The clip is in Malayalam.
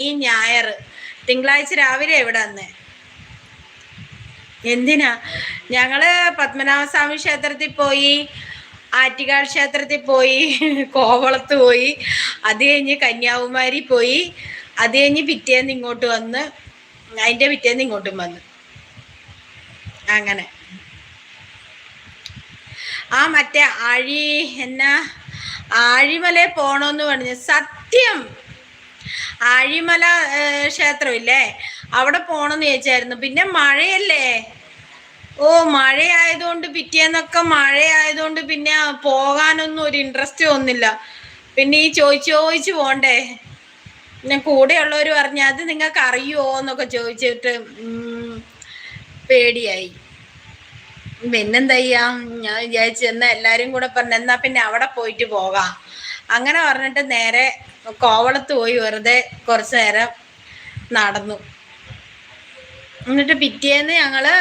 ഈ ഞായർ തിങ്കളാഴ്ച രാവിലെ എവിടെ വന്നേ? എന്തിനാ? ഞങ്ങള് പത്മനാഭസ്വാമി ക്ഷേത്രത്തിൽ പോയി, ആറ്റുകാൽ ക്ഷേത്രത്തിൽ പോയി, കോവളത്ത് പോയി, അത് കഴിഞ്ഞ് കന്യാകുമാരി പോയി, അത് കഴിഞ്ഞ് പിറ്റേന്ന് ഇങ്ങോട്ട് വന്ന്, അതിന്റെ പിറ്റേന്ന് ഇങ്ങോട്ടും വന്നു. അങ്ങനെ മറ്റേ ആഴിമല പോണോന്ന് പറഞ്ഞു. സത്യം, ആഴിമല ക്ഷേത്രം ഇല്ലേ, അവിടെ പോണെന്ന് ചോദിച്ചായിരുന്നു. പിന്നെ മഴയല്ലേ, മഴയായതുകൊണ്ട് പിറ്റേന്നൊക്കെ മഴയായതുകൊണ്ട് പിന്നെ പോകാനൊന്നും ഒരു ഇൻട്രസ്റ്റ് തോന്നില്ല. പിന്നെ ഈ ചോദിച്ചു പോണ്ടേ. പിന്നെ കൂടെയുള്ളവർ പറഞ്ഞു അത് നിങ്ങൾക്ക് അറിയുമോ എന്നൊക്കെ ചോദിച്ചിട്ട് പേടിയായി. പിന്നെന്താ ചെയ്യാ, ഞാൻ വിചാരിച്ചു എന്നാ എല്ലാരും കൂടെ പറഞ്ഞു എന്നാ പിന്നെ അവിടെ പോയിട്ട് പോകാം. അങ്ങനെ പറഞ്ഞിട്ട് നേരെ കോവളത്ത് പോയി വെറുതെ കുറച്ചു നേരം നടന്നു. എന്നിട്ട് പിറ്റേന്ന് ഞങ്ങള്